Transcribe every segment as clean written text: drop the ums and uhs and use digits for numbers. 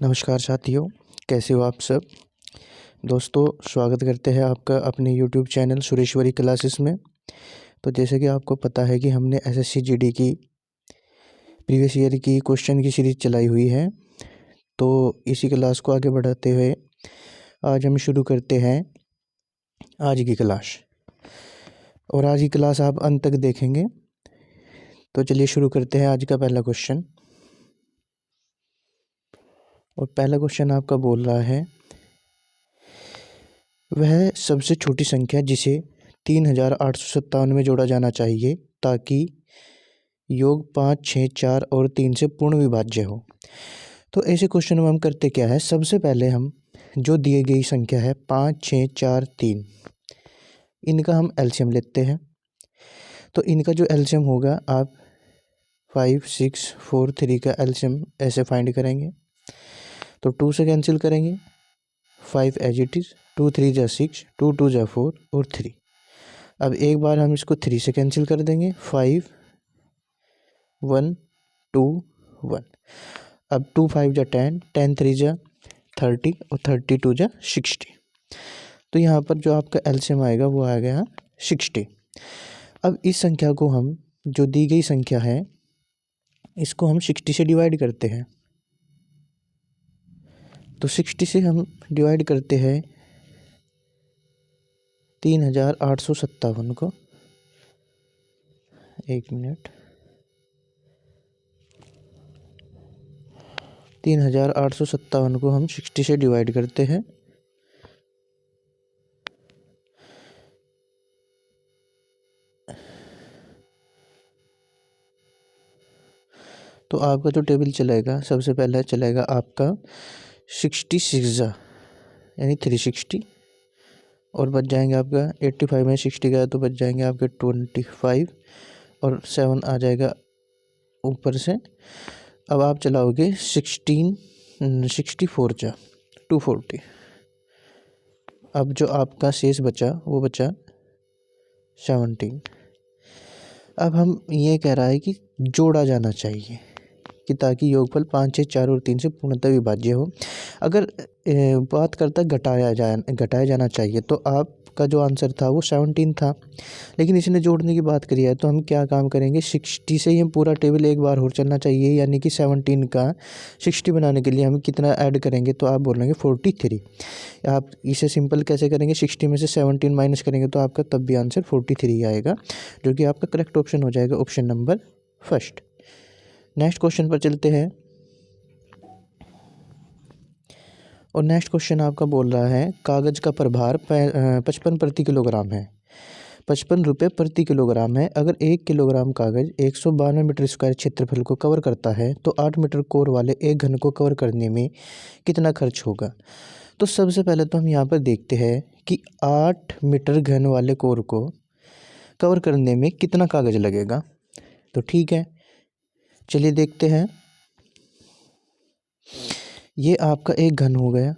नमस्कार साथियों, कैसे हो आप सब। दोस्तों, स्वागत करते हैं आपका अपने YouTube चैनल सुरेश्वरी क्लासेस में। तो जैसे कि आपको पता है कि हमने एसएससी जीडी की प्रीवियस ईयर की क्वेश्चन की सीरीज चलाई हुई है। तो इसी क्लास को आगे बढ़ाते हुए आज हम शुरू करते हैं आज की क्लास। और आज की क्लास आप अंत तक देखेंगे। तो चलिए शुरू करते हैं आज का पहला क्वेश्चन। और पहला क्वेश्चन आपका बोल रहा है, वह सबसे छोटी संख्या जिसे 3857 में जोड़ा जाना चाहिए ताकि योग 5, 6, 4 और 3 से पूर्ण विभाज्य हो। तो ऐसे क्वेश्चन में हम करते क्या है, सबसे पहले हम जो दिए गई संख्या है 5, 6, 4, 3, इनका हम एलसीएम लेते हैं। तो इनका जो एलसीएम होगा आप 5, 6, 4, 3 का एलसीएम ऐसे फाइंड करेंगे। तो 2 से कैंसिल करेंगे, 5 एज इट इज़, 2 3 जा 6, 2 2 जा 4 और 3। अब एक बार हम इसको 3 से कैंसिल कर देंगे, 5 1 2 1। अब 2 5 जा 10, 10 3 जा 30 और 32 जा 60। तो यहाँ पर जो आपका एलसीएम आएगा वो आ गया 60। अब इस संख्या को हम, जो दी गई संख्या है, इसको हम 60 से डिवाइड करते हैं। तो 60 से हम डिवाइड करते हैं 3857 को। एक मिनट, 3857 को हम 60 से डिवाइड करते हैं। तो आपका जो टेबल चलेगा, सबसे पहले चलेगा आपका 66 यानी 360, और बच जाएंगे आपका 85 में 60 गया तो बच जाएंगे आपके 25 और 7 आ जाएगा ऊपर से। अब आप चलाओगे 64 जा 240। अब जो आपका शेष बचा वो बचा 17। अब हम ये कह रहा है कि जोड़ा जाना चाहिए कि ताकि योगफल 5, 6, 4 और 3 से पूर्णतः विभाज्य हो। अगर बात करता घटाया जाना चाहिए तो आपका जो आंसर था वो 17 था, लेकिन इसने जोड़ने की बात करी है। तो हम क्या काम करेंगे, 60 से ही हम पूरा टेबल एक बार और चलना चाहिए, यानी कि 17 का 60 बनाने के लिए हम कितना ऐड करेंगे, तो आप बोलेंगे 43। आप इसे सिंपल कैसे करेंगे, 60 में से 17 माइनस करेंगे तो आपका तब भी आंसर 43 आएगा, जो कि आपका करेक्ट ऑप्शन हो जाएगा, option number first. Next question पर चलते हैं। और नेक्स्ट क्वेश्चन आपका बोल रहा है, कागज़ का प्रभार 55 प्रति किलोग्राम है, 55 रुपये प्रति किलोग्राम है। अगर 1 किलोग्राम कागज़ 192 मीटर स्क्वायर क्षेत्रफल को कवर करता है तो 8 मीटर कोर वाले एक घन को कवर करने में कितना खर्च होगा। तो सबसे पहले तो हम यहाँ पर देखते हैं कि 8 मीटर घन वाले कोर को कवर करने में कितना कागज़ लगेगा। तो ठीक है, चलिए देखते हैं। ये आपका एक घन हो गया।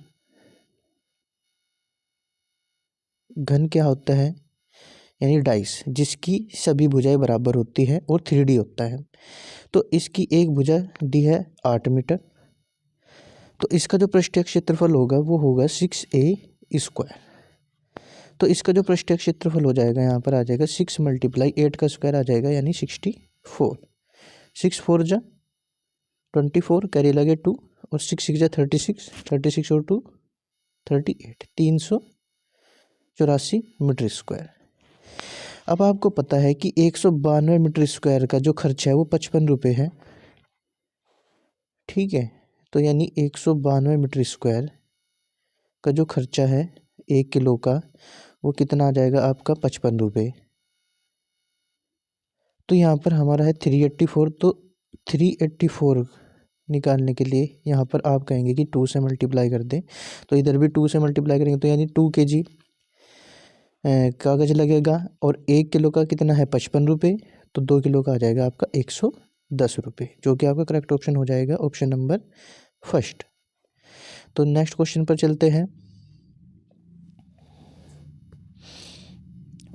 घन क्या होता है, यानी डाइस जिसकी सभी भुजाएं बराबर होती है और 3D होता है। तो इसकी एक भुजा दी है 8 मीटर, तो इसका जो पृष्ठीय क्षेत्रफल होगा वो होगा 6a स्क्वायर। तो इसका जो पृष्ठीय क्षेत्रफल हो जाएगा, यहाँ पर आ जाएगा 6 × 8 का स्क्वायर आ जाएगा, यानी 64। 6 4 जा 24, कैरी लगे 2 और 6 6 जा 36, 36 और 2 38, 384 मीटर स्क्वायर। अब आपको पता है कि 192 मीटर स्क्वायर का जो खर्च है वो 55 रुपये है। ठीक है, तो यानी 192 मीटर स्क्वायर का जो खर्चा है 1 किलो का, वो कितना आ जाएगा आपका 55 रुपये। तो यहाँ पर हमारा है 384। तो 384 निकालने के लिए यहाँ पर आप कहेंगे कि 2 से मल्टीप्लाई कर दें, तो इधर भी 2 से मल्टीप्लाई करेंगे तो यानी 2 kg कागज़ लगेगा। और 1 किलो का कितना है 55 रुपये, तो 2 किलो का आ जाएगा आपका 110 रुपये, जो कि आपका करेक्ट ऑप्शन हो जाएगा, ऑप्शन नंबर फर्स्ट। तो नेक्स्ट क्वेश्चन पर चलते हैं।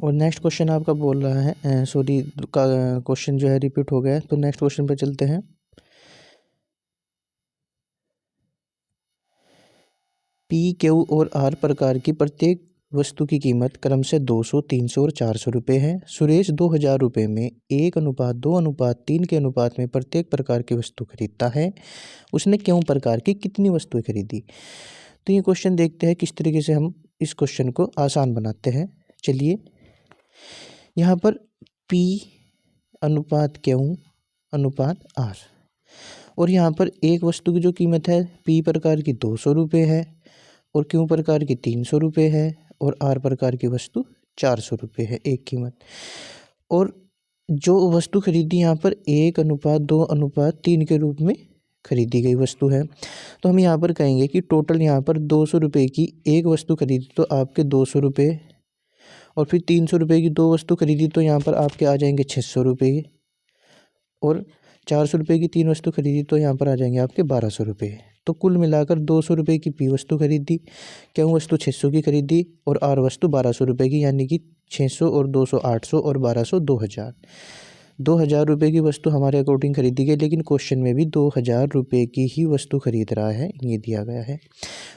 और नेक्स्ट क्वेश्चन आपका बोल रहा है, सॉरी का क्वेश्चन जो है रिपीट हो गया है। तो नेक्स्ट क्वेश्चन पर चलते हैं। पी, क्यू और आर प्रकार की प्रत्येक वस्तु की कीमत क्रम से 200, 300 और 400 रुपये है। सुरेश 2000 रुपये में 1:2:3 के अनुपात में प्रत्येक प्रकार की वस्तु खरीदता है। उसने क्यों प्रकार की कितनी वस्तुएं खरीदी? तो ये क्वेश्चन देखते हैं किस तरीके से हम इस क्वेश्चन को आसान बनाते हैं। चलिए, यहाँ पर P अनुपात क्यू अनुपात आर, और यहाँ पर एक वस्तु की जो कीमत है P प्रकार की 200 रुपये है और क्यू प्रकार की 300 रुपये है और आर प्रकार की वस्तु 400 रुपये है एक कीमत। और जो वस्तु खरीदी यहाँ पर 1:2:3 के रूप में खरीदी गई वस्तु है। तो हम यहाँ पर कहेंगे कि टोटल यहाँ पर 200 रुपये की एक वस्तु खरीदी तो आपके 200 रुपये, और फिर 300 रुपये की दो वस्तु खरीदी तो यहाँ पर आपके आ जाएंगे 600 रुपये, और 400 रुपये की 3 वस्तु खरीदी तो यहाँ पर आ जाएंगे आपके 1200 रुपये। तो कुल मिलाकर 200 रुपये की पी वस्तु खरीदी, क्यू वस्तु 600 की खरीदी और आर वस्तु 1200 रुपये की, यानी कि 600 और 200 800 और 1200 2000। 2000 रुपये की वस्तु हमारे अकॉर्डिंग खरीदी गई, लेकिन क्वेश्चन में भी 2000 रुपये की ही वस्तु खरीद रहा है, ये दिया गया है।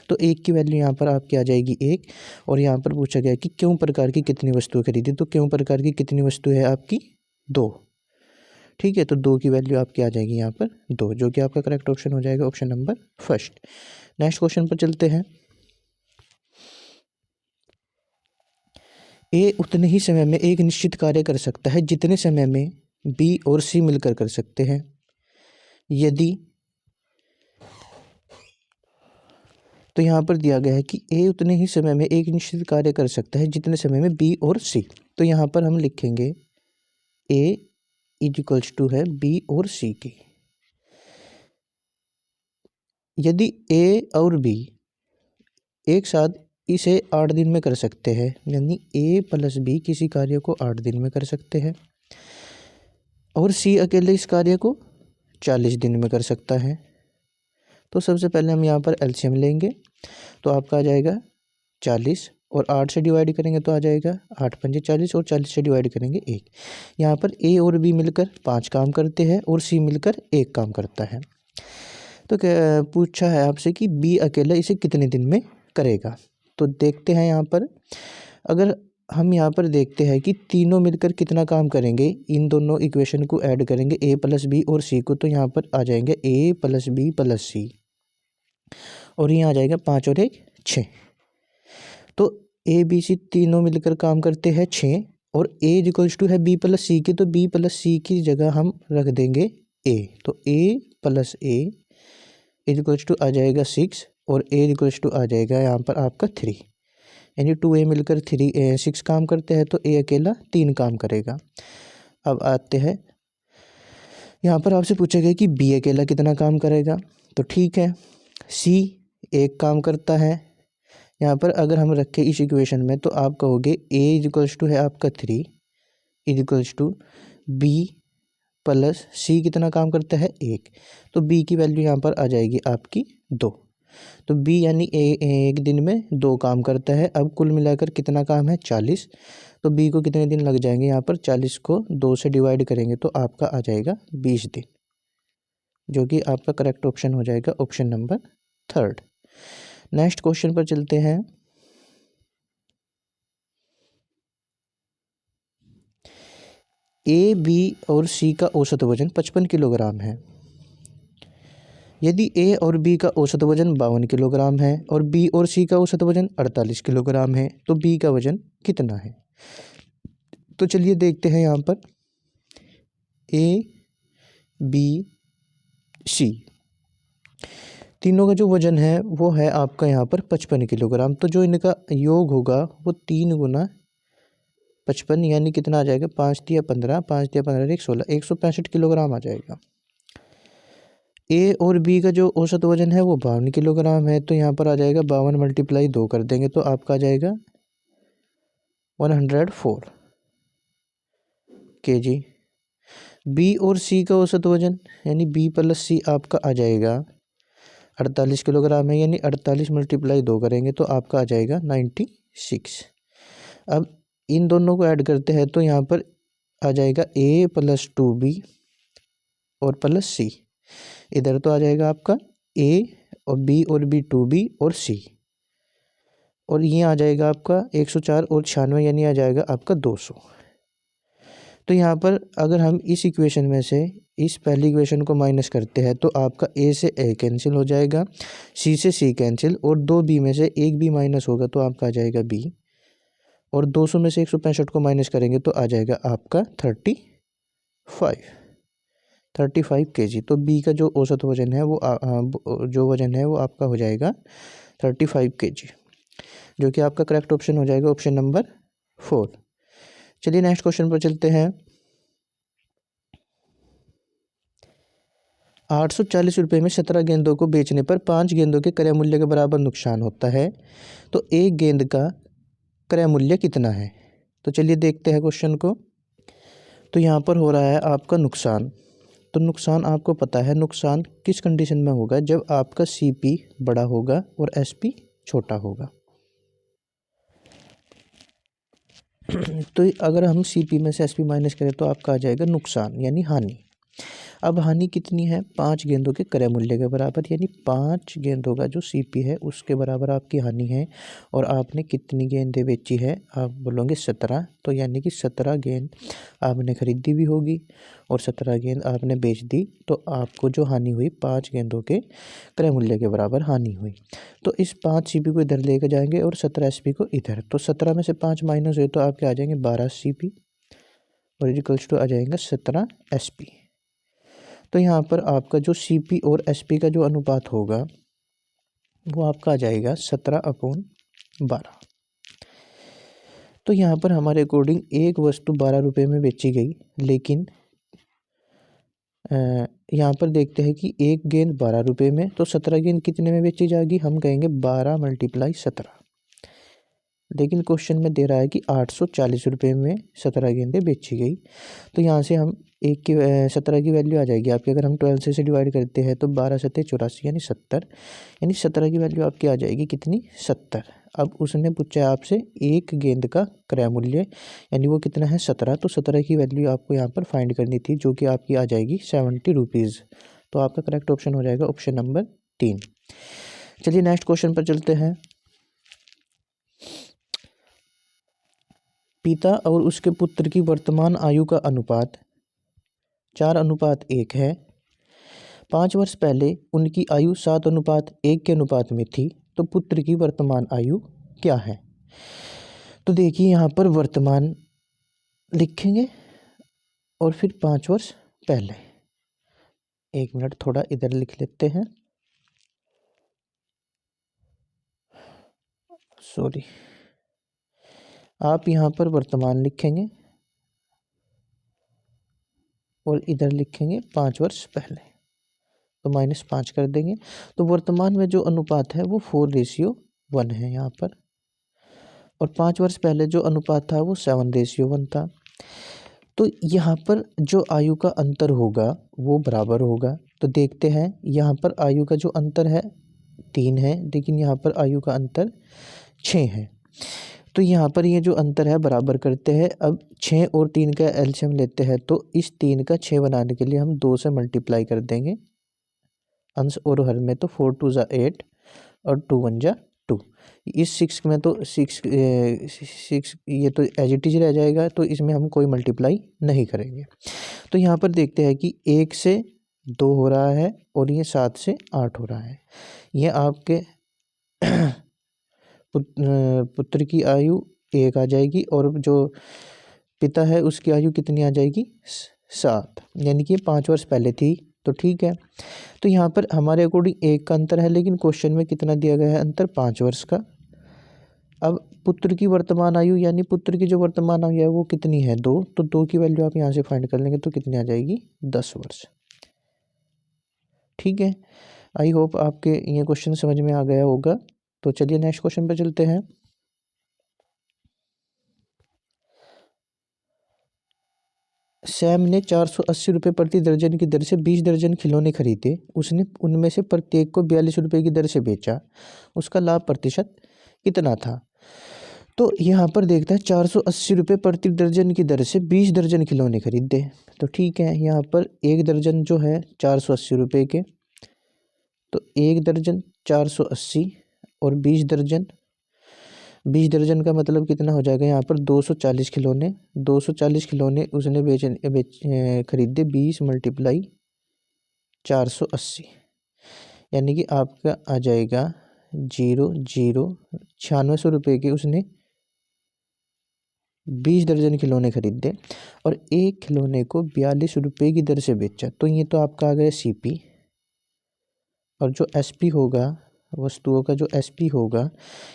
तो एक की वैल्यू यहाँ पर आपकी आ जाएगी 1, और यहाँ पर पूछा गया कि क्यों प्रकार की कितनी वस्तुएं खरीदी, तो क्यों प्रकार की कितनी वस्तु है आपकी 2। ठीक है, तो 2 की वैल्यू आपकी आ जाएगी यहाँ पर 2, जो कि आपका करेक्ट ऑप्शन हो जाएगा option number first. Next question पर चलते हैं। ए उतने ही समय में एक निश्चित कार्य कर सकता है जितने समय में बी और सी मिलकर कर सकते हैं। यदि, तो यहाँ पर दिया गया है कि ए उतने ही समय में एक निश्चित कार्य कर सकता है जितने समय में बी और सी। तो यहाँ पर हम लिखेंगे ए इक्वल्स टू है बी और सी की। यदि ए और बी एक साथ इसे 8 दिन में कर सकते हैं, यानी ए प्लस बी किसी कार्य को 8 दिन में कर सकते हैं, और सी अकेले इस कार्य को 40 दिन में कर सकता है, तो सबसे पहले हम यहाँ पर एलसीएम लेंगे। तो आपका आ जाएगा 40, और 8 से डिवाइड करेंगे तो आ जाएगा 8 पंजे 40, और 40 से डिवाइड करेंगे 1। यहाँ पर ए और बी मिलकर 5 काम करते हैं और सी मिलकर 1 काम करता है। तो पूछा है आपसे कि बी अकेला इसे कितने दिन में करेगा। तो देखते हैं यहाँ पर, अगर हम यहाँ पर देखते हैं कि तीनों मिलकर कितना काम करेंगे, इन दोनों इक्वेशन को ऐड करेंगे ए प्लस बी और सी को, तो यहाँ पर आ जाएंगे ए प्लस बी प्लस सी, और यहाँ आ जाएगा 5 और 1 6। तो ए बी सी तीनों मिलकर काम करते हैं 6, और ए इक्वल्स टू है बी प्लस सी की, तो बी प्लस सी की जगह हम रख देंगे ए। तो ए प्लस ए इक्वल्स टू आ जाएगा 6, और ए इक्वल्स टू आ जाएगा यहाँ पर आपका 3, यानी 2a मिलकर 6 काम करते हैं, तो ए अकेला 3 काम करेगा। अब आते हैं, यहाँ पर आपसे पूछा गया कि बी अकेला कितना काम करेगा। तो ठीक है, सी 1 काम करता है। यहाँ पर अगर हम रखें इस इक्वेशन में, तो आप कहोगे ए इक्वल्स टू है आपका 3 इक्वल्स टू बी प्लस सी कितना काम करता है 1, तो बी की वैल्यू यहाँ पर आ जाएगी आपकी 2। तो बी यानी एक दिन में 2 काम करता है। अब कुल मिलाकर कितना काम है 40, तो बी को कितने दिन लग जाएंगे, यहाँ पर 40 को 2 से डिवाइड करेंगे तो आपका आ जाएगा 20 दिन, जो कि आपका करेक्ट ऑप्शन हो जाएगा option number third. Next question पर चलते हैं। ए बी और सी का औसत वजन 55 किलोग्राम है। यदि ए और बी का औसत वजन 52 किलोग्राम है और बी और सी का औसत वजन 48 किलोग्राम है, तो बी का वजन कितना है। तो चलिए देखते हैं यहाँ पर ए बी सी तीनों का जो वजन है वो है आपका यहाँ पर 55 किलोग्राम। तो जो इनका योग होगा वो 3 गुना 55, यानी कितना आ जाएगा 5 तिया 15, 5 तिया 15 1 16, 165 किलोग्राम आ जाएगा। ए और बी का जो औसत वजन है वो 52 किलोग्राम है, तो यहाँ पर आ जाएगा 52 मल्टीप्लाई 2 कर देंगे तो आपका आ जाएगा 104 kg। बी और सी का औसत वजन यानी बी प्लस सी आपका आ जाएगा 48 किलोग्राम है, यानी 48 मल्टीप्लाई 2 करेंगे तो आपका आ जाएगा 96। अब इन दोनों को ऐड करते हैं तो यहाँ पर आ जाएगा ए प्लस 2b और प्लस सी। इधर तो आ जाएगा आपका ए और बी 2b और सी, और ये आ जाएगा आपका 104 और 96 यानी आ जाएगा आपका 200। तो यहाँ पर अगर हम इस इक्वेशन में से इस पहली इक्वेशन को माइनस करते हैं तो आपका ए से ए कैंसिल हो जाएगा, सी से सी कैंसिल, और दो बी में से एक बी माइनस होगा तो आपका आ जाएगा बी, और 200 में से 165 को माइनस करेंगे तो आ जाएगा आपका 35 kg। तो बी का जो औसत वजन है वो जो वजन है वो आपका हो जाएगा 35 kg, जो कि आपका करेक्ट ऑप्शन हो जाएगा ऑप्शन नंबर 4। चलिए नेक्स्ट क्वेश्चन पर चलते हैं। 840 रुपये में 17 गेंदों को बेचने पर 5 गेंदों के क्रय मूल्य के बराबर नुकसान होता है, तो एक गेंद का क्रय मूल्य कितना है? तो चलिए देखते हैं क्वेश्चन को। तो यहाँ पर हो रहा है आपका नुकसान। तो नुकसान आपको पता है, नुकसान किस कंडीशन में होगा? जब आपका सीपी बड़ा होगा और एसपी छोटा होगा। तो अगर हम सीपी में से एसपी माइनस करें तो आपका आ जाएगा नुकसान यानी हानि। अब हानि कितनी है? 5 गेंदों के क्रय मूल्य के बराबर, यानी 5 गेंदों का जो सीपी है उसके बराबर आपकी हानि है। और आपने कितनी गेंदें बेची है? आप बोलोगे 17, तो यानी कि 17 गेंद आपने खरीदी भी होगी और 17 गेंद आपने बेच दी, तो आपको जो हानि हुई 5 गेंदों के क्रय मूल्य के बराबर हानि हुई। तो इस 5 सीपी को इधर लेकर जाएंगे और 17 एसपी को इधर, तो 17 में से 5 माइनस हुए तो आपके आ जाएंगे 12 सीपी और इक्वल्स टू आ जाएगा 17 एसपी। तो यहाँ पर आपका जो सीपी और एसपी का जो अनुपात होगा वो आपका आ जाएगा 17/12। तो यहाँ पर हमारे अकॉर्डिंग एक वस्तु 12 रुपये में बेची गई, लेकिन यहाँ पर देखते हैं कि एक गेंद 12 रुपये में, तो 17 गेंद कितने में बेची जाएगी? हम कहेंगे 12 × 17। लेकिन क्वेश्चन में दे रहा है कि 840 रुपये में 17 गेंदें बेची गई। तो यहाँ से हम 17 की वैल्यू आ जाएगी आपकी, अगर हम 12 से डिवाइड करते हैं तो 12 × 7 = 84 यानी 70, यानी 17 की वैल्यू आपकी आ जाएगी कितनी? 70। अब उसने पूछा है आपसे एक गेंद का क्रय मूल्य, यानी वो कितना है? 17। तो 17 की वैल्यू आपको यहाँ पर फाइंड करनी थी, जो कि आपकी आ जाएगी 70 रुपीज़। तो आपका करेक्ट ऑप्शन हो जाएगा ऑप्शन नंबर 3। चलिए नेक्स्ट क्वेश्चन पर चलते हैं। पिता और उसके पुत्र की वर्तमान आयु का अनुपात 4:1 है। 5 वर्ष पहले उनकी आयु 7:1 के अनुपात में थी, तो पुत्र की वर्तमान आयु क्या है? तो देखिए यहाँ पर वर्तमान लिखेंगे और फिर 5 वर्ष पहले। 1 मिनट थोड़ा इधर लिख लेते हैं, सॉरी। आप यहाँ पर वर्तमान लिखेंगे और इधर लिखेंगे 5 वर्ष पहले, तो -5 कर देंगे। तो वर्तमान में जो अनुपात है वो 4:1 है यहाँ पर, और 5 वर्ष पहले जो अनुपात था वो 7:1 था। तो यहाँ पर जो आयु का अंतर होगा वो बराबर होगा। तो देखते हैं, यहाँ पर आयु का जो अंतर है 3 है, लेकिन यहाँ पर आयु का अंतर 6 है। तो यहाँ पर ये जो अंतर है बराबर करते हैं। अब 6 और 3 का एलसीएम लेते हैं, तो इस 3 का 6 बनाने के लिए हम 2 से मल्टीप्लाई कर देंगे अंश और हर में, तो 4 × 2 = 8 और 2 × 1 = 2। इस 6 में तो 6 ये तो एज इट इज रह जाएगा, तो इसमें हम कोई मल्टीप्लाई नहीं करेंगे। तो यहाँ पर देखते हैं कि 1 से 2 हो रहा है और ये 7 से 8 हो रहा है। ये आपके पुत्र की आयु 1 आ जाएगी और जो पिता है उसकी आयु कितनी आ जाएगी? 7, यानी कि 5 वर्ष पहले थी, तो ठीक है। तो यहाँ पर हमारे अकॉर्डिंग 1 का अंतर है, लेकिन क्वेश्चन में कितना दिया गया है अंतर? 5 वर्ष का। अब पुत्र की वर्तमान आयु, यानी पुत्र की जो वर्तमान आयु है वो कितनी है? 2। तो 2 की वैल्यू आप यहाँ से फाइंड कर लेंगे तो कितनी आ जाएगी? 10 वर्ष। ठीक है, आई होप आपके ये क्वेश्चन समझ में आ गया होगा। तो चलिए नेक्स्ट क्वेश्चन पर चलते हैं। सैम ने 480 रुपये प्रति दर्जन की दर से 20 दर्जन खिलौने खरीदे। उसने उनमें से प्रत्येक को 42 रुपये की दर से बेचा। उसका लाभ प्रतिशत कितना था? तो यहाँ पर देखते हैं 480 रुपये प्रति दर्जन की दर से 20 दर्जन खिलौने खरीदे। तो ठीक है, यहाँ पर एक दर्जन जो है 480 रुपये के, तो एक दर्जन 480 और 20 दर्जन 20 दर्जन का मतलब कितना हो जाएगा यहाँ पर 240 खिलौने। 240 खिलौने उसने खरीदे 20 × 480, यानी कि आपका आ जाएगा 96 रुपये के उसने 20 दर्जन खिलौने खरीदे और एक खिलौने को 42 रुपये की दर से बेचा। तो ये तो आपका आ गया CP, और जो SP होगा वस्तुओं का, जो SP होगा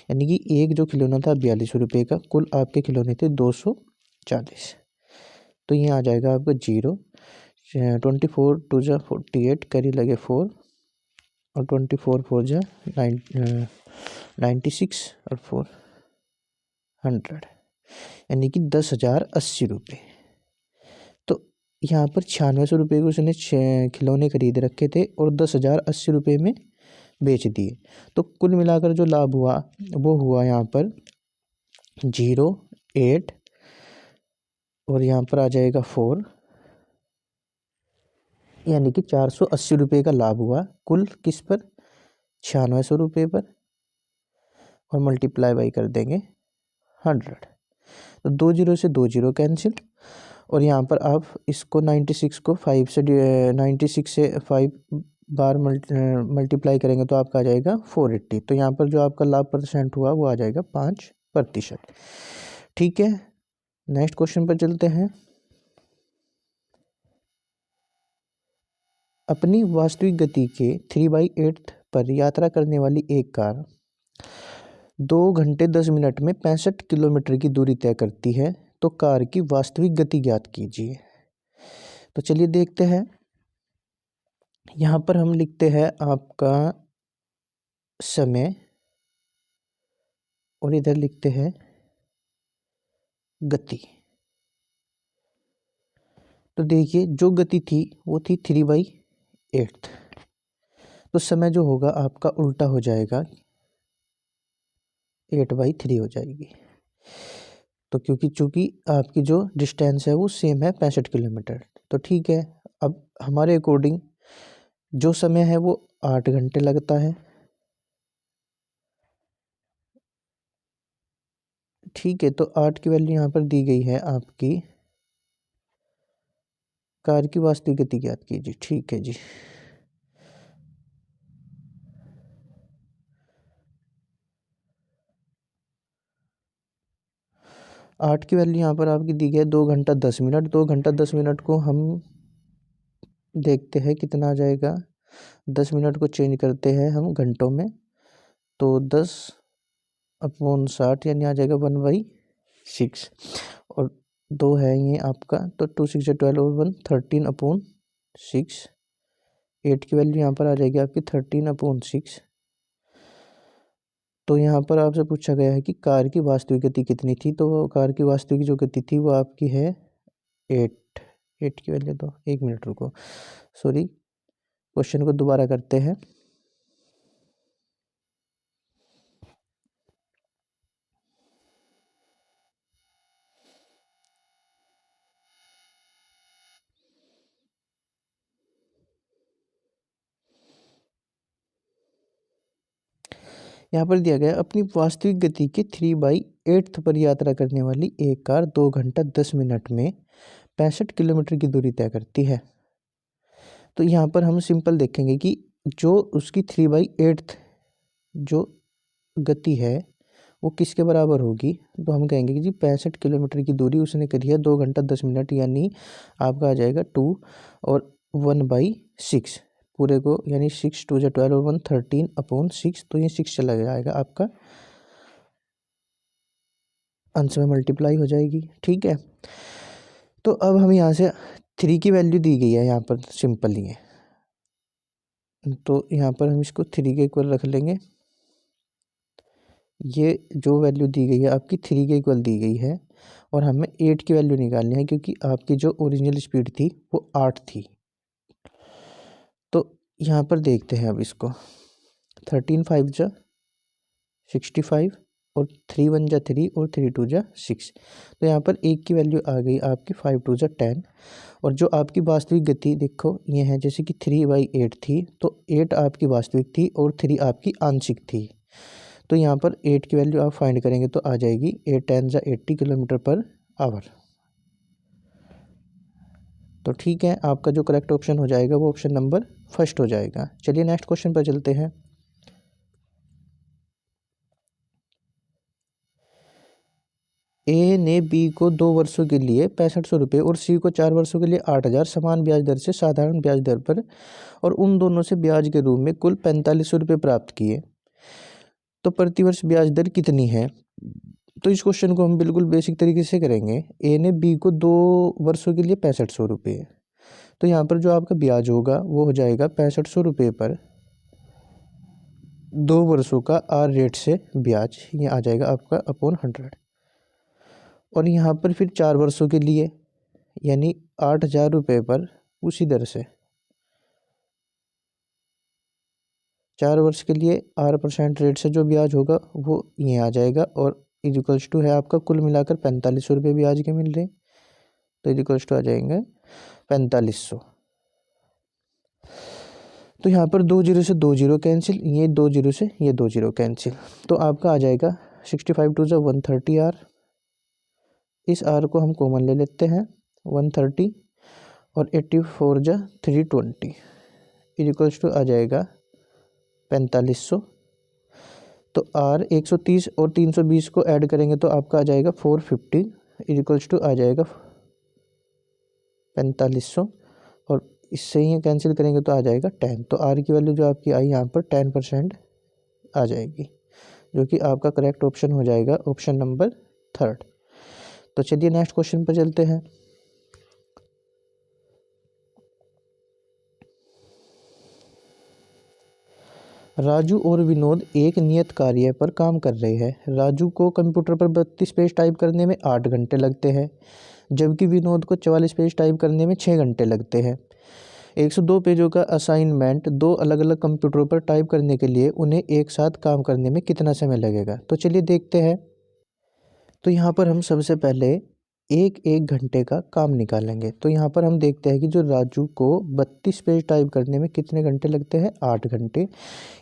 यानी कि एक जो खिलौना था 42 रुपये का, कुल आपके खिलौने थे 240। तो ये आ जाएगा आपका 0। 24 2 जा 48, करी लगे 4 और 24 4 जा 96 और 4 100, यानी कि 10,080 रुपये। तो यहाँ पर 96 रुपये के उसने खिलौने खरीद रखे थे और 10,080 रुपये में बेच दिए। तो कुल मिलाकर जो लाभ हुआ वो हुआ यहाँ पर 08 और यहाँ पर आ जाएगा 4, यानी कि 480 रुपये का लाभ हुआ कुल किस पर, 96 रुपये पर, और मल्टीप्लाई बाई कर देंगे 100। तो 2 0 से 2 0 कैंसिल, और यहाँ पर आप इसको 96 को 5 से 96 से 5 बार मल्टीप्लाई करेंगे तो आपका आ जाएगा 480। तो यहाँ पर जो आपका लाभ परसेंट हुआ वो आ जाएगा 5%। ठीक है, नेक्स्ट क्वेश्चन पर चलते हैं। अपनी वास्तविक गति के 3/8 पर यात्रा करने वाली एक कार 2 घंटे 10 मिनट में 65 किलोमीटर की दूरी तय करती है, तो कार की वास्तविक गति ज्ञात कीजिए। तो चलिए देखते हैं। यहाँ पर हम लिखते हैं आपका समय और इधर लिखते हैं गति। तो देखिए जो गति थी वो थी 3/8, तो समय जो होगा आपका उल्टा हो जाएगा, 8/3 हो जाएगी। तो चूँकि आपकी जो डिस्टेंस है वो सेम है 65 किलोमीटर। तो ठीक है, अब हमारे अकॉर्डिंग जो समय है वो 8 घंटे लगता है। ठीक है, तो 8 की वैल्यू यहाँ पर दी गई है आपकी। कार की वास्तविक गति ज्ञात कीजिए। ठीक है जी, आठ की वैल्यू यहाँ पर आपकी दी गई है 2 घंटा 10 मिनट। 2 घंटा 10 मिनट को हम देखते हैं कितना आ जाएगा। 10 मिनट को चेंज करते हैं हम घंटों में, तो 10/60 यानी आ जाएगा 1/6, और 2 है ये आपका, तो 2 6 12 और 1 13/6। 8 की वैल्यू यहाँ पर आ जाएगी आपकी 13/6। तो यहाँ पर आपसे पूछा गया है कि कार की वास्तविक गति कितनी थी, तो कार की वास्तविक जो गति थी वो आपकी है 8 की वैल्यू। तो 1 मिनट रुको, सॉरी, क्वेश्चन को दोबारा करते हैं। यहाँ पर दिया गया अपनी वास्तविक गति के 3/8 पर यात्रा करने वाली एक कार 2 घंटा 10 मिनट में 65 किलोमीटर की दूरी तय करती है। तो यहाँ पर हम सिंपल देखेंगे कि जो उसकी 3/8 जो गति है वो किसके बराबर होगी। तो हम कहेंगे कि जी 65 किलोमीटर की दूरी उसने करी है 2 घंटा 10 मिनट, यानी आपका आ जाएगा 2 और 1/6 पूरे को, यानी 6 2 जा 12 और 1 13/6। तो ये 6 चला जाएगा आपका, अंश में मल्टीप्लाई हो जाएगी। ठीक है, तो अब हम यहाँ से 3 की वैल्यू दी गई है यहाँ पर सिंपल ही है, तो यहाँ पर हम इसको 3 के इक्वल रख लेंगे। ये जो वैल्यू दी गई है आपकी 3 के इक्वल दी गई है, और हमें 8 की वैल्यू निकालनी है क्योंकि आपकी जो ओरिजिनल स्पीड थी वो 8 थी। तो यहाँ पर देखते हैं अब इसको, 13 5 जा 65 और 3 1 जा 3 और 3 2 जा 6। तो यहाँ पर 1 की वैल्यू आ गई आपकी 5 2 जा 10, और जो आपकी वास्तविक गति देखो ये है, जैसे कि 3/8 थी तो 8 आपकी वास्तविक थी और 3 आपकी आंशिक थी। तो यहाँ पर 8 की वैल्यू आप फाइंड करेंगे तो आ जाएगी 8 10 जा 80 किलोमीटर पर आवर। तो ठीक है, आपका जो करेक्ट ऑप्शन हो जाएगा वो ऑप्शन नंबर फर्स्ट हो जाएगा। चलिए नेक्स्ट क्वेश्चन पर चलते हैं। ए ने बी को 2 वर्षों के लिए 6500 रुपये और सी को 4 वर्षों के लिए 8000 समान ब्याज दर से साधारण ब्याज दर पर और उन दोनों से ब्याज के रूप में कुल 4500 रुपये प्राप्त किए, तो प्रतिवर्ष ब्याज दर कितनी है? तो इस क्वेश्चन को हम बिल्कुल बेसिक तरीके से करेंगे। ए ने बी को 2 वर्षों के लिए 6500 रुपये, तो यहाँ पर जो आपका ब्याज होगा वो हो जाएगा 6500 रुपये पर 2 वर्षों का आर रेट से ब्याज, ये आ जाएगा आपका अपॉन 100। और यहाँ पर फिर 4 वर्षों के लिए यानी 8000 रुपये पर उसी दर से 4 वर्ष के लिए 8% रेट से जो ब्याज होगा वो ये आ जाएगा। और इक्वल्स टू है आपका कुल मिलाकर 4500 रुपये ब्याज के मिल रहे, तो इक्वल्स टू आ जाएंगे 4500। तो यहाँ पर 2 जीरो से 2 जीरो कैंसिल, ये 2 जीरो से ये 2 जीरो कैंसिल, तो आपका आ जाएगा 65 टू 130 आर। इस आर को हम कॉमन ले लेते हैं 130 और 84 जा 320 इक्वल्स टू आ जाएगा 4500। तो आर 130 और 320 को ऐड करेंगे तो आपका आ जाएगा 450 इक्वल्स टू आ जाएगा 4500 और इससे ही कैंसिल करेंगे तो आ जाएगा 10। तो आर की वैल्यू जो आपकी आई यहाँ पर 10% आ जाएगी, जो कि आपका करेक्ट ऑप्शन हो जाएगा ऑप्शन नंबर 3। तो चलिए नेक्स्ट क्वेश्चन पर चलते हैं। राजू और विनोद एक नियत कार्य पर काम कर रहे हैं। राजू को कंप्यूटर पर 32 पेज टाइप करने में 8 घंटे लगते हैं, जबकि विनोद को 44 पेज टाइप करने में 6 घंटे लगते हैं। 102 पेजों का असाइनमेंट 2 अलग अलग कंप्यूटरों पर टाइप करने के लिए उन्हें एक साथ काम करने में कितना समय लगेगा? तो चलिए देखते हैं। तो यहाँ पर हम सबसे पहले एक घंटे का काम निकालेंगे। तो यहाँ पर हम देखते हैं कि जो राजू को 32 पेज टाइप करने में कितने घंटे लगते हैं? 8 घंटे।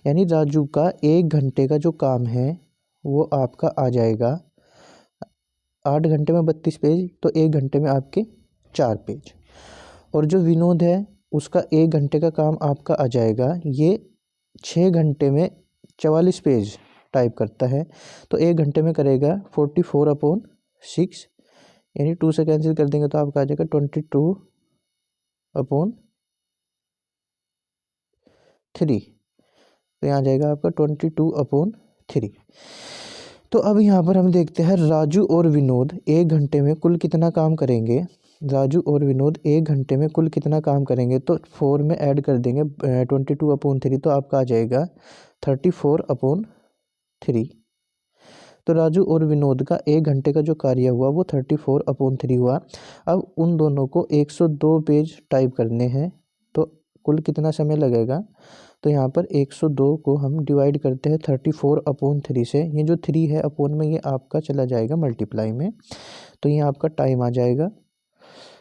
यानी राजू का 1 घंटे का जो काम है वो आपका आ जाएगा 8 घंटे में 32 पेज, तो 1 घंटे में आपके 4 पेज। और जो विनोद है उसका 1 घंटे का काम आपका आ जाएगा, ये 6 घंटे में 44 पेज टाइप करता है, तो 1 घंटे में करेगा 44/6, यानी 2 से कैंसिल कर देंगे तो आपका आ जाएगा 22/3, तो यहाँ आ जाएगा आपका 22/3। तो अब यहाँ पर हम देखते हैं राजू और विनोद 1 घंटे में कुल कितना काम करेंगे। राजू और विनोद 1 घंटे में कुल कितना काम करेंगे, तो 4 में ऐड कर देंगे 22/3, तो आपका आ जाएगा 34/3। तो राजू और विनोद का 1 घंटे का जो कार्य हुआ वो 34/3 हुआ। अब उन दोनों को 102 पेज टाइप करने हैं, तो कुल कितना समय लगेगा? तो यहाँ पर 102 को हम डिवाइड करते हैं 34/3 से। ये जो 3 है अपोन में ये आपका चला जाएगा मल्टीप्लाई में, तो ये आपका टाइम आ जाएगा।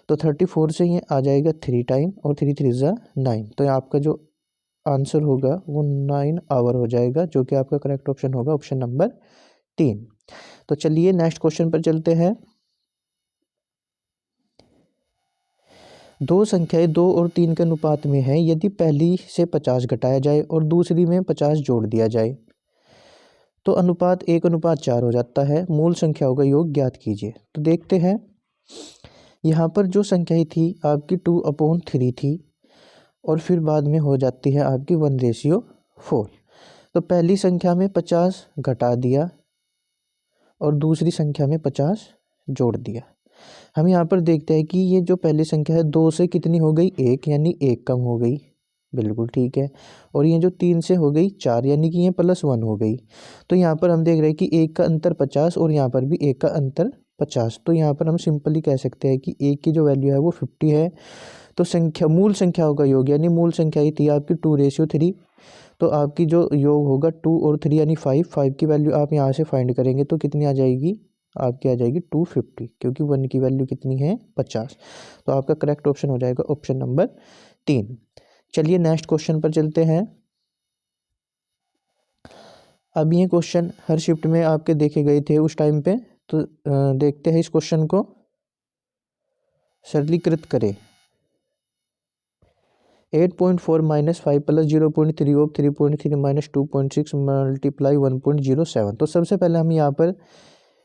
तो 34 से ये आ जाएगा 3 टाइम और 3 3 जा 9, तो ये आपका जो आंसर होगा वो 9 आवर हो जाएगा, जो कि आपका करेक्ट ऑप्शन होगा ऑप्शन नंबर 3। तो चलिए नेक्स्ट क्वेश्चन पर चलते हैं। दो संख्याएं 2 और 3 के अनुपात में हैं। यदि पहली से 50 घटाया जाए और दूसरी में 50 जोड़ दिया जाए तो अनुपात 1:4 हो जाता है। मूल संख्याओं का योग ज्ञात कीजिए। तो देखते हैं, यहाँ पर जो संख्याएं थी आपकी 2/3 थी और फिर बाद में हो जाती है आपकी 1:4। तो पहली संख्या में 50 घटा दिया और दूसरी संख्या में 50 जोड़ दिया। हम यहाँ पर देखते हैं कि ये जो पहली संख्या है 2 से कितनी हो गई? 1, यानी 1 कम हो गई, बिल्कुल ठीक है। और ये जो 3 से हो गई 4, यानी कि ये +1 हो गई। तो यहाँ पर हम देख रहे हैं कि 1 का अंतर 50 और यहाँ पर भी 1 का अंतर 50। तो यहाँ पर हम सिंपली कह सकते हैं कि 1 की जो वैल्यू है वो 50 है। तो संख्या मूल संख्याओं का योग, यानी मूल संख्या ही थी आपकी 2:3, तो आपकी जो योग होगा 2 और 3 यानी 5 की वैल्यू आप यहाँ से फाइंड करेंगे तो कितनी आ जाएगी? आपकी आ जाएगी 250, क्योंकि 1 की वैल्यू कितनी है? 50। तो आपका करेक्ट ऑप्शन हो जाएगा ऑप्शन नंबर 3। चलिए नेक्स्ट क्वेश्चन पर चलते हैं। अब ये क्वेश्चन हर शिफ्ट में आपके देखे गए थे उस टाइम पे, तो देखते हैं इस क्वेश्चन को, सरलीकृत करें। 8.4 minus 5 plus 0.3 of 3.3 minus 2.6 multiply 1.07। तो सबसे पहले हम यहाँ पर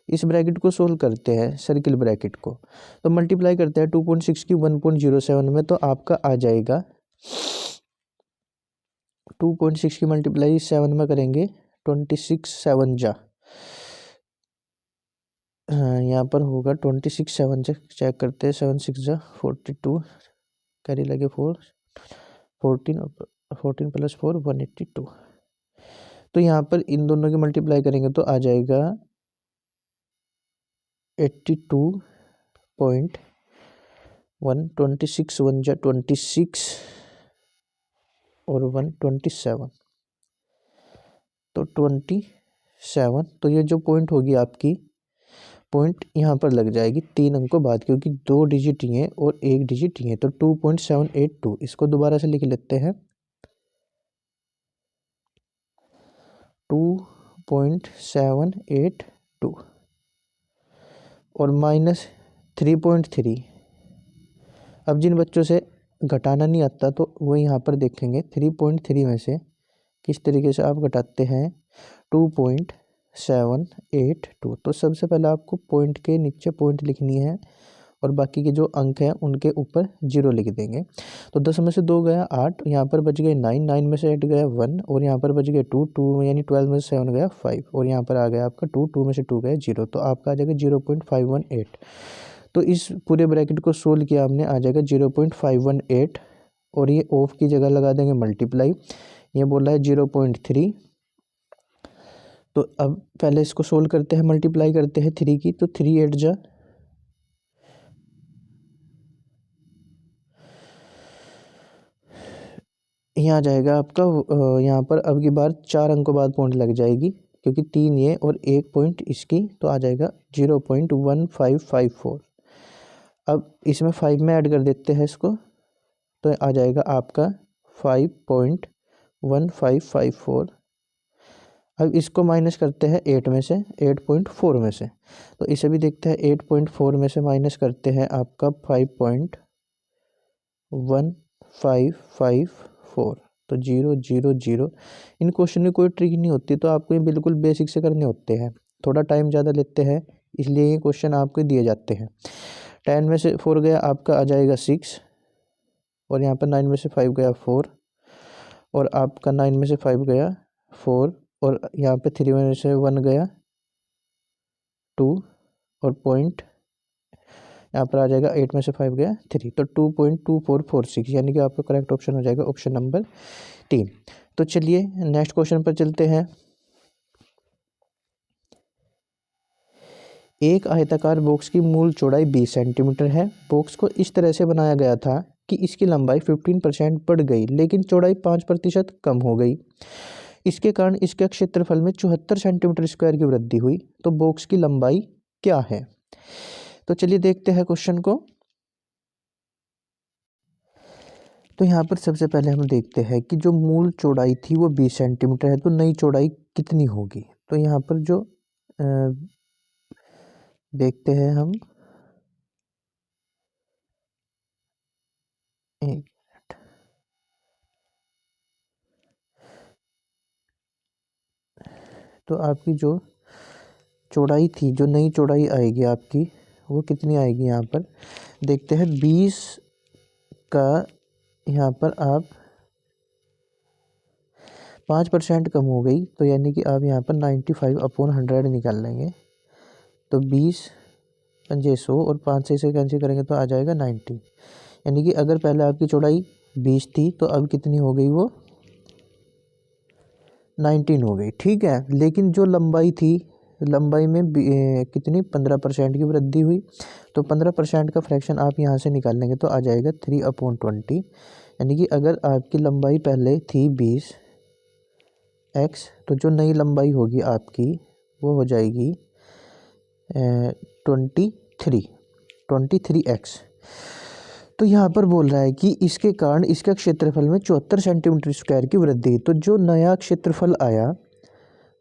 इस ब्रैकेट को सोल्व करते हैं, सर्किल ब्रैकेट को। तो मल्टीप्लाई करते हैं 2.6 की 1.07 में, तो आपका आ जाएगा 2.6 की मल्टीप्लाई 7 में करेंगे 26 7 जा, हाँ यहाँ पर होगा 26 7 जा, चेक करते हैं 7 6 जा 42, कैरी लगे 4 14 प्लस 4 182। तो यहाँ पर इन दोनों की मल्टीप्लाई करेंगे तो आ जाएगा 82.1, 26 1 जा 26 और 127, तो 27। तो ये जो पॉइंट होगी आपकी, पॉइंट यहाँ पर लग जाएगी 3 अंकों बाद, क्योंकि 2 डिजिट ही हैं और 1 डिजिट ही है, तो 2.782। इसको दोबारा से लिख लेते हैं, 2.782 और माइनस 3.3। अब जिन बच्चों से घटाना नहीं आता तो वो यहाँ पर देखेंगे 3.3 में से किस तरीके से आप घटाते हैं 2.782। तो सबसे पहले आपको पॉइंट के नीचे पॉइंट लिखनी है और बाकी के जो अंक हैं उनके ऊपर 0 लिख देंगे। तो 10 में से 2 गया 8, यहाँ पर बच गए 9, 9 में से 8 गया 1 और यहाँ पर बच गए 2, 2 यानी 12 में से 7 गया 5 और यहाँ पर आ गया आपका 2, 2 में से 2 गया 0, तो आपका आ जाएगा 0.518। तो इस पूरे ब्रैकेट को सोल्व किया हमने, आ जाएगा 0.518 और ये ऑफ की जगह लगा देंगे मल्टीप्लाई, ये बोला है 0.3। तो अब पहले इसको सोल्व करते हैं, मल्टीप्लाई करते हैं 3 की, तो 3 8 जा, यहाँ आ जाएगा आपका, यहाँ पर अब की बार 4 अंकों बाद पॉइंट लग जाएगी, क्योंकि 3 ये और 1 पॉइंट इसकी, तो आ जाएगा 0.1554। अब इसमें 5 में ऐड कर देते हैं इसको, तो आ जाएगा आपका 5.1554। अब इसको माइनस करते हैं 8 में से, 8.4 में से, तो इसे भी देखते हैं 8.4 में से माइनस करते हैं आपका 5.1554, तो 0 0 0। इन क्वेश्चन में कोई ट्रिक नहीं होती, तो आपको ये बिल्कुल बेसिक से करने होते हैं, थोड़ा टाइम ज़्यादा लेते हैं, इसलिए ये क्वेश्चन आपको दिए जाते हैं। 10 में से 4 गया आपका आ जाएगा 6 और यहाँ पर 9 में से 5 गया 4 और आपका 9 में से 5 गया 4 और यहाँ पे 3 में से 1 गया 2 और पॉइंट यहाँ पर आ जाएगा 8 में से 5 गया 3, तो 2.2446, यानी कि आपका करेक्ट ऑप्शन हो जाएगा ऑप्शन नंबर 3। तो चलिए नेक्स्ट क्वेश्चन पर चलते हैं। एक आयताकार बॉक्स की मूल चौड़ाई 20 सेंटीमीटर है। बॉक्स को इस तरह से बनाया गया था कि इसकी लंबाई 15% बढ़ गई, लेकिन चौड़ाई 5% कम हो गई। इसके कारण इसके क्षेत्रफल में 74 सेंटीमीटर स्क्वायर की वृद्धि हुई। तो बॉक्स की लंबाई क्या है? तो चलिए देखते हैं क्वेश्चन को। तो यहाँ पर सबसे पहले हम देखते हैं कि जो मूल चौड़ाई थी वो 20 सेंटीमीटर है, तो नई चौड़ाई कितनी होगी। तो यहाँ पर जो देखते हैं हम, एक मिनट, तो आपकी जो चौड़ाई थी, जो नई चौड़ाई आएगी आपकी, वो कितनी आएगी। यहाँ पर देखते हैं 20 का यहाँ पर आप 5% कम हो गई, तो यानी कि आप यहाँ पर 95/100 निकाल लेंगे। तो 20 पंजे 100 और 5 से इसे कैंसिल करेंगे तो आ जाएगा 90, यानी कि अगर पहले आपकी चौड़ाई 20 थी तो अब कितनी हो गई, वो 19 हो गई। ठीक है, लेकिन जो लंबाई थी, लंबाई में कितनी 15% की वृद्धि हुई, तो 15% का फ्रैक्शन आप यहाँ से निकाल लेंगे तो आ जाएगा 3/20, यानी कि अगर आपकी लंबाई पहले थी 20 x, तो जो नई लंबाई होगी आपकी वो हो जाएगी 23x। तो यहाँ पर बोल रहा है कि इसके कारण इसका क्षेत्रफल में 74 सेंटीमीटर स्क्वायर की वृद्धि। तो जो नया क्षेत्रफल आया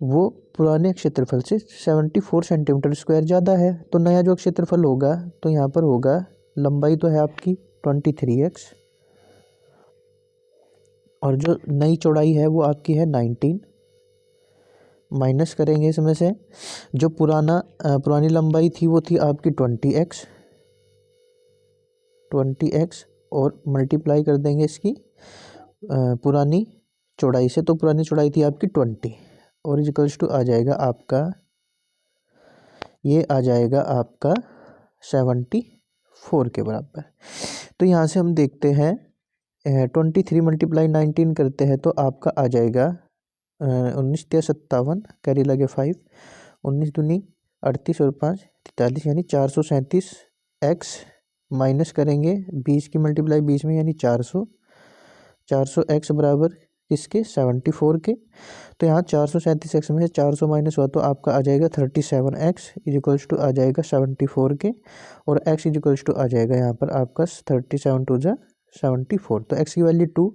वो पुराने क्षेत्रफल से 74 सेंटीमीटर स्क्वायर ज़्यादा है। तो नया जो क्षेत्रफल होगा तो यहाँ पर होगा, लंबाई तो है आपकी 23x और जो नई चौड़ाई है वो आपकी है 19। माइनस करेंगे इसमें से, जो पुरानी लंबाई थी वो थी आपकी 20x और मल्टीप्लाई कर देंगे इसकी पुरानी चौड़ाई से। तो पुरानी चौड़ाई थी आपकी 20 और इक्वल्स टू आ जाएगा आपका, ये आ जाएगा आपका 74 के बराबर। तो यहाँ से हम देखते हैं 23 × 19 करते हैं तो आपका आ जाएगा 19 × 57, कैरी लगे 5, 19 दूनी 38 और 5 43, यानी 437x माइनस करेंगे 20 की मल्टीप्लाई 20 में, यानी 400x बराबर किसके, 74 के। तो यहाँ 437x में से 400 माइनस हुआ तो आपका आ जाएगा 37x इक्वल्स टू आ जाएगा 74 के, और x इक्वल्स टू आ जाएगा यहाँ पर आपका 37 टू जा 74, तो x की वैल्यू 2।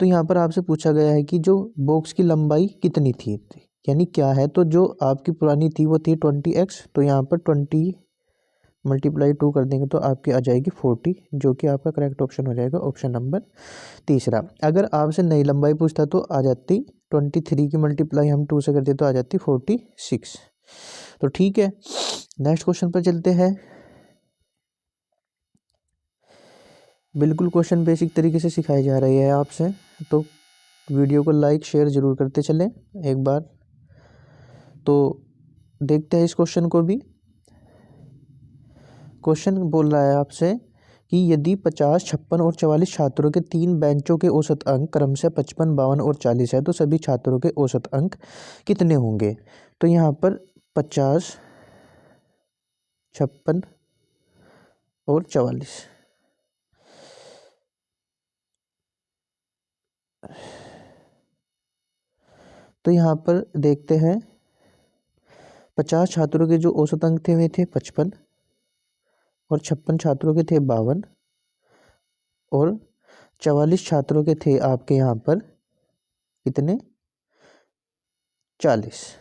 तो यहाँ पर आपसे पूछा गया है कि जो बॉक्स की लंबाई कितनी थी, यानी क्या है, तो जो आपकी पुरानी थी वो थी 20x, तो यहाँ पर 20 × 2 कर देंगे तो आपकी आ जाएगी 40, जो कि आपका करेक्ट ऑप्शन हो जाएगा ऑप्शन नंबर तीसरा। अगर आपसे नई लंबाई पूछता तो आ जाती 23 की मल्टीप्लाई हम 2 से करते तो आ जाती 46। तो ठीक है, नेक्स्ट क्वेश्चन पर चलते हैं। बिल्कुल क्वेश्चन बेसिक तरीके से सिखाए जा रहे हैं आपसे, तो वीडियो को लाइक शेयर ज़रूर करते चलें एक बार। तो देखते हैं इस क्वेश्चन को भी। क्वेश्चन बोल रहा है आपसे कि यदि 50, 56 और 44 छात्रों के 3 बेंचों के औसत अंक क्रम से 55, 52 और 40 है तो सभी छात्रों के औसत अंक कितने होंगे। तो यहाँ पर 50, 56 और 44, तो यहाँ पर देखते हैं 50 छात्रों के जो औसत अंक थे वे थे 55 और 56 छात्रों के थे 52 और 44 छात्रों के थे आपके यहाँ पर कितने, 40।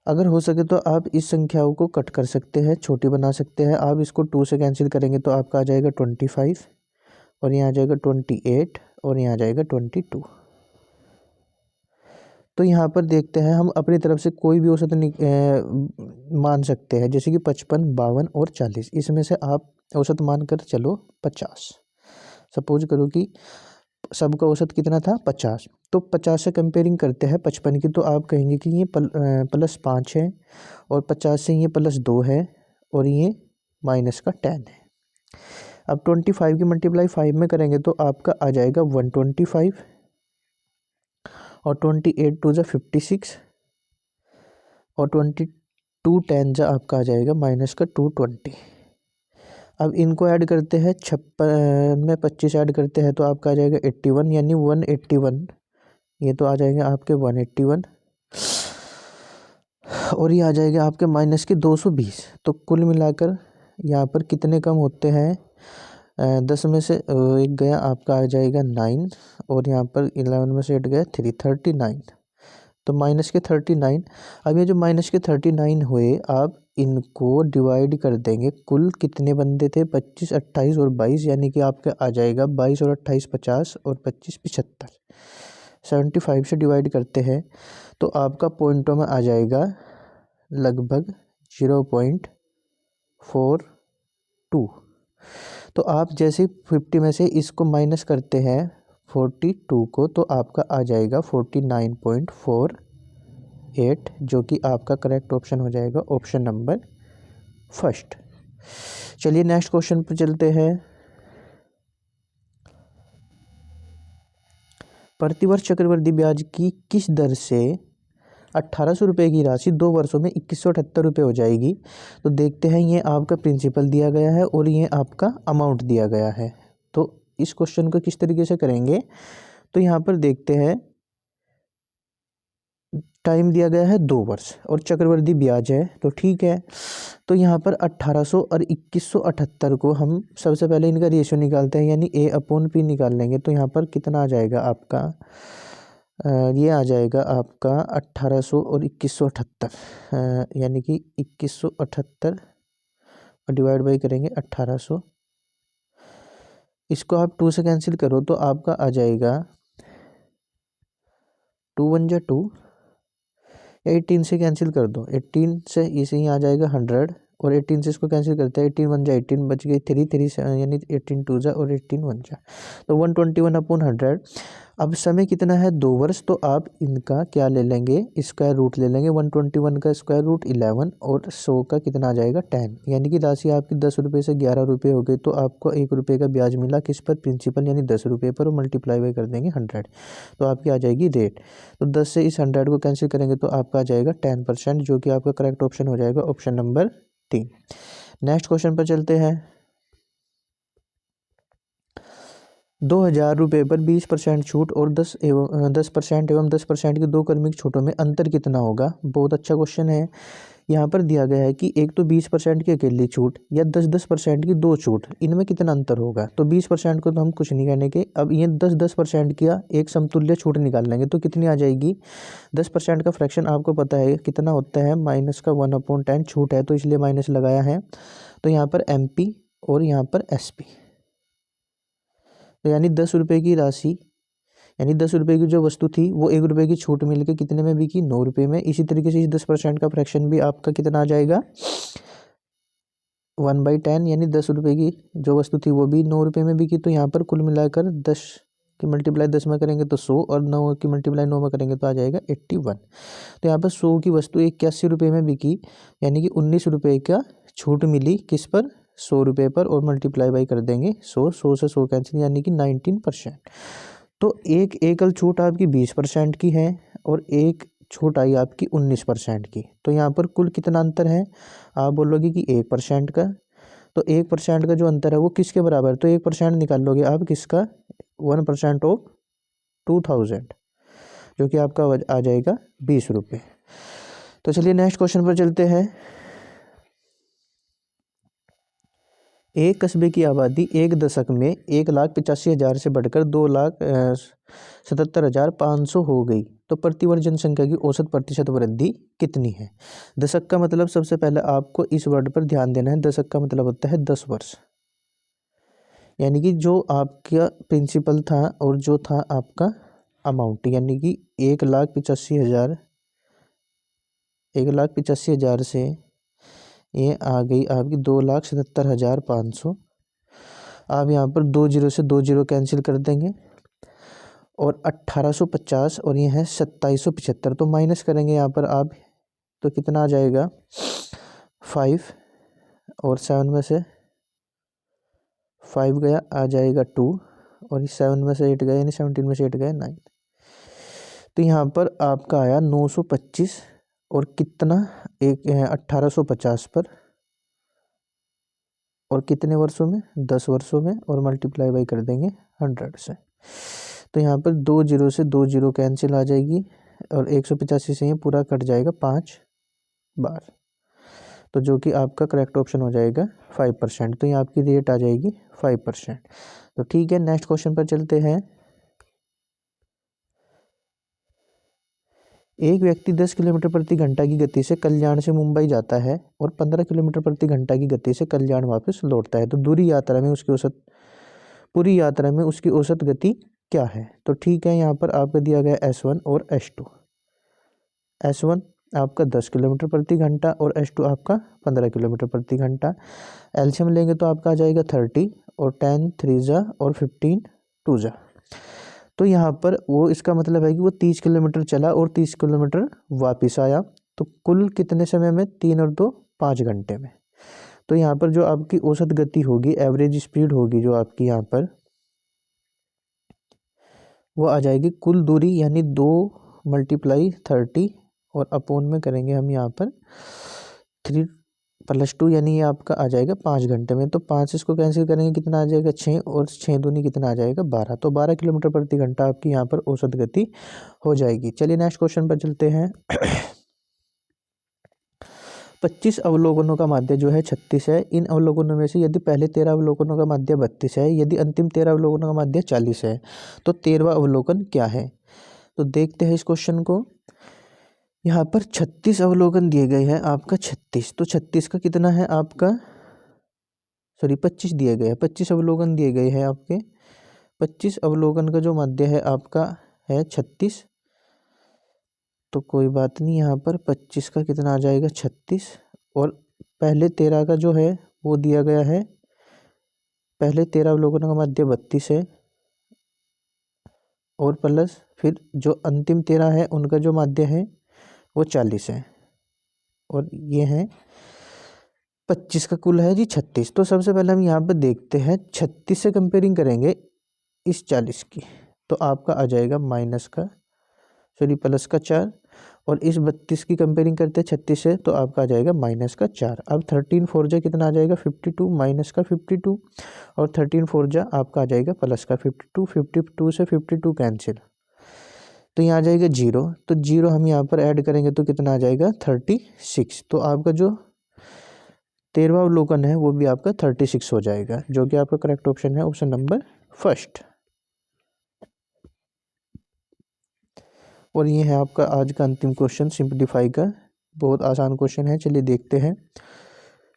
अगर हो सके तो आप इस संख्याओं को कट कर सकते हैं, छोटी बना सकते हैं। आप इसको 2 से कैंसिल करेंगे तो आपका आ जाएगा 25 और यहाँ आ जाएगा 28 और यहाँ आ जाएगा 22। तो यहाँ पर देखते हैं हम अपनी तरफ से कोई भी औसत मान सकते हैं, जैसे कि 55, 52 और 40, इसमें से आप औसत मान कर चलो 50। सपोज करो कि सबका औसत कितना था 50, तो 50 से कंपेयरिंग करते हैं 55 की, तो आप कहेंगे कि ये +5 है और 50 से ये +2 है और ये -10 है। अब 25 की मल्टीप्लाई 5 में करेंगे तो आपका आ जाएगा 125 और 28 टू जा 56 और 22 10 जा आपका आ जाएगा -220। अब इनको ऐड करते हैं, 56 में 25 ऐड करते हैं तो आपका आ जाएगा 81, यानी 181, ये तो आ जाएंगे आपके 181 और ये आ जाएगा आपके -220। तो कुल मिलाकर यहाँ पर कितने कम होते हैं, 10 में से एक गया आपका आ जाएगा 9 और यहाँ पर 11 में से 8 गया 3, 39। तो -39। अब ये जो -39 हुए आप इनको डिवाइड कर देंगे, कुल कितने बंदे थे 25, 28 और 22, यानी कि आपका आ जाएगा 22 और 28 50 और 25 75। 75 से डिवाइड करते हैं तो आपका पॉइंटों में आ जाएगा लगभग 0.42। तो आप जैसे 50 में से इसको माइनस करते हैं 42 को तो आपका आ जाएगा 49.48, जो कि आपका करेक्ट ऑप्शन हो जाएगा ऑप्शन नंबर फर्स्ट। चलिए नेक्स्ट क्वेश्चन पर चलते हैं। प्रतिवर्ष चक्रवृद्धि ब्याज की किस दर से 1800 रुपये की राशि 2 वर्षों में 2178 रुपये हो जाएगी। तो देखते हैं, ये आपका प्रिंसिपल दिया गया है और ये आपका अमाउंट दिया गया है। तो इस क्वेश्चन को किस तरीके से करेंगे, तो यहाँ पर देखते हैं टाइम दिया गया है 2 वर्ष और चक्रवृद्धि ब्याज है, तो ठीक है। तो यहाँ पर 1800 और 2178 को हम सबसे पहले इनका रेशियो निकालते हैं, यानी A/P निकाल लेंगे। तो यहाँ पर कितना आ जाएगा आपका ये आ जाएगा आपका 1800 और 2178, यानी कि 2178 और डिवाइड बाई करेंगे 1800। इसको आप 2 से कैंसिल करो तो आपका आ जाएगा 2 1 जा 2, 18 से कैंसिल कर दो, 18 से इसे ही आ जाएगा 100 और 18 से इसको कैंसिल करते हैं, 18 1 जा 18 बच गई 3 3 से, यानी 18 2 जा और 18 1 जा, तो 121/100। अब समय कितना है 2 वर्ष, तो आप इनका क्या ले लेंगे, स्क्वायर रूट ले लेंगे। 121 का स्क्वायर रूट 11 और 100 का कितना आ जाएगा 10, यानी कि राशि आपकी 10 रुपये से 11 रुपये हो गई। तो आपको 1 रुपये का ब्याज मिला किस पर, प्रिंसिपल यानी 10 रुपये पर, और मल्टीप्लाई बाई कर देंगे 100, तो आपकी आ जाएगी रेट। तो 10 से इस 100 को कैंसिल करेंगे तो आपका आ जाएगा 10%, जो कि आपका करेक्ट ऑप्शन हो जाएगा ऑप्शन नंबर 3। नेक्स्ट क्वेश्चन पर चलते हैं। 2000 रुपये पर 20% छूट और 10% एवं 10% की 2 क्रमिक छूटों में अंतर कितना होगा। बहुत अच्छा क्वेश्चन है। यहाँ पर दिया गया है कि एक तो 20% की अकेली छूट या 10% की 2 छूट, इनमें कितना अंतर होगा। तो 20% को तो हम कुछ नहीं कहने के, अब ये 10% किया एक समतुल्य छूट निकाल लेंगे तो कितनी आ जाएगी। 10% का फ्रैक्शन आपको पता है कितना होता है, माइनस का 1/10 छूट है तो इसलिए माइनस लगाया है। तो यहाँ पर MP और यहाँ पर SP, तो यानी 10 रुपये की राशि, यानी 10 रुपये की जो वस्तु थी वो 1 रुपये की छूट मिल के कितने में बिकी, 9 रुपये में। इसी तरीके से इस 10% का फ्रैक्शन भी आपका कितना आ जाएगा 1/10, यानी 10 रुपये की जो वस्तु थी वो भी 9 रुपये में बिकी। तो यहाँ पर कुल मिलाकर 10 की मल्टीप्लाई 10 में करेंगे तो 100 और 9 की मल्टीप्लाई 9 में करेंगे तो आ जाएगा 81। तो यहाँ पर 100 की वस्तु 81 रुपये में बिकी, यानी कि 19 रुपये का छूट मिली किस पर, 100 रुपये पर, और मल्टीप्लाई बाई कर देंगे 100 से 100 कैंसिल, यानी कि 19%। तो एक एकल छूट आपकी 20% की है और एक छूट आई आपकी 19% की। तो यहाँ पर कुल कितना अंतर है, आप बोलोगे कि 1% का। तो 1% का जो अंतर है वो किसके बराबर है, तो 1% निकाल लोगे आप किसका, 1% ऑफ 2000, जो कि आपका आ जाएगा 20 रुपये। तो चलिए नेक्स्ट क्वेश्चन पर चलते हैं। एक कस्बे की आबादी एक दशक में 1,85,000 से बढ़कर 2,77,500 हो गई, तो प्रतिवर्ष जनसंख्या की औसत प्रतिशत वृद्धि कितनी है। दशक का मतलब, सबसे पहले आपको इस वर्ड पर ध्यान देना है, दशक का मतलब होता है 10 वर्ष, यानी कि जो आपका प्रिंसिपल था और जो था आपका अमाउंट, यानी कि 1,85,000 से ये आ गई आपकी 2,77,500। आप यहाँ पर 2 जीरो से 2 जीरो कैंसिल कर देंगे और 1850 और ये है 2775, तो माइनस करेंगे यहाँ पर आप, तो कितना आ जाएगा 5 और 7 में से 5 गया आ जाएगा 2 और 7 में से 8 गया, यानी 17 में से 8 गया 9। तो यहाँ पर आपका आया 925 और कितना 1850 पर, और कितने वर्षों में, 10 वर्षों में, और मल्टीप्लाई बाई कर देंगे 100 से। तो यहाँ पर 2 जीरो से 2 जीरो कैंसिल आ जाएगी और 185 से ये पूरा कट जाएगा 5 बार, तो जो कि आपका करेक्ट ऑप्शन हो जाएगा 5%। तो ये आपकी रेट आ जाएगी 5%। तो ठीक है, नेक्स्ट क्वेश्चन पर चलते हैं। एक व्यक्ति 10 किलोमीटर प्रति घंटा की गति से कल्याण से मुंबई जाता है और 15 किलोमीटर प्रति घंटा की गति से कल्याण वापस लौटता है, तो पूरी यात्रा में उसकी औसत गति क्या है। तो ठीक है, यहाँ पर आपको दिया गया S1 और S2। S1 आपका 10 किलोमीटर प्रति घंटा और S2 आपका 15 किलोमीटर प्रति घंटा। एलसीएम लेंगे तो आपका आ जाएगा 30 और 10 3 जा और 15 2 जा। तो यहाँ पर वो, इसका मतलब है कि वो 30 किलोमीटर चला और 30 किलोमीटर वापस आया, तो कुल कितने समय में, 3 और 2 5 घंटे में। तो यहाँ पर जो आपकी औसत गति होगी, एवरेज स्पीड होगी जो आपकी यहाँ पर, वो आ जाएगी कुल दूरी, यानी 2 × 30 और अपोन में करेंगे हम यहाँ पर 3 + 2, यानी ये आपका आ जाएगा 5 घंटे में। तो 5 इसको कैंसिल करेंगे कितना आ जाएगा 6 और 6 दूनी कितना आ जाएगा 12, तो 12 किलोमीटर प्रति घंटा आपकी यहाँ पर औसत गति हो जाएगी। चलिए नेक्स्ट क्वेश्चन पर चलते हैं। 25 अवलोकनों का माध्य जो है 36 है। इन अवलोकनों में से यदि पहले 13 अवलोकनों का माध्य 32 है, यदि अंतिम 13 अवलोकनों का माध्य 40 है, तो 13वां अवलोकन क्या है। तो देखते हैं इस क्वेश्चन को। यहाँ पर 36 अवलोकन दिए गए हैं आपका 36, तो 36 का कितना है आपका, सॉरी 25 दिए गए हैं, 25 अवलोकन दिए गए हैं आपके। 25 अवलोकन का जो माध्य है आपका है 36, तो कोई बात नहीं, यहाँ पर 25 का कितना आ जाएगा 36, और पहले 13 का जो है वो दिया गया है, पहले 13 अवलोकनों का माध्य 32 है, और प्लस फिर जो अंतिम 13 है उनका जो माध्य है वो 40 है, और ये है 25 का कुल है जी 36। तो सबसे पहले हम यहाँ पर देखते हैं 36 से कंपेयरिंग करेंगे इस 40 की, तो आपका आ जाएगा माइनस का, सॉरी प्लस का 4, और इस 32 की कंपेयरिंग करते हैं 36 से, तो आपका आ जाएगा माइनस का 4। अब 13 4 जा कितना आ जाएगा 52, माइनस का 52, और 13 4 जा आपका आ जाएगा प्लस का 52, 52 से 52 कैंसिल, तो यहाँ आ जाएगा 0, तो 0 हम यहाँ पर ऐड करेंगे तो कितना आ जाएगा 36। तो आपका जो 13वां अवलोकन है वो भी आपका 36 हो जाएगा, जो कि आपका करेक्ट ऑप्शन है ऑप्शन नंबर फर्स्ट। और ये है आपका आज का अंतिम क्वेश्चन सिंप्लीफाई का, बहुत आसान क्वेश्चन है, चलिए देखते हैं।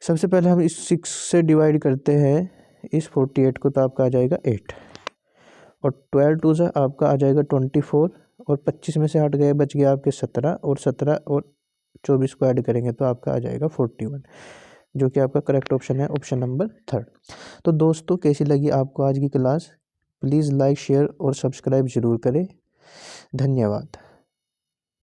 सबसे पहले हम इस 6 से डिवाइड करते हैं इस 48 को, तो आपका आ जाएगा 8, और 12 2 से आपका आ जाएगा 24, और 25 में से हट गए बच गया आपके 17, और 17 और 24 को ऐड करेंगे तो आपका आ जाएगा 41, जो कि आपका करेक्ट ऑप्शन है ऑप्शन नंबर थर्ड। तो दोस्तों कैसी लगी आपको आज की क्लास, प्लीज़ लाइक शेयर और सब्सक्राइब जरूर करें, धन्यवाद।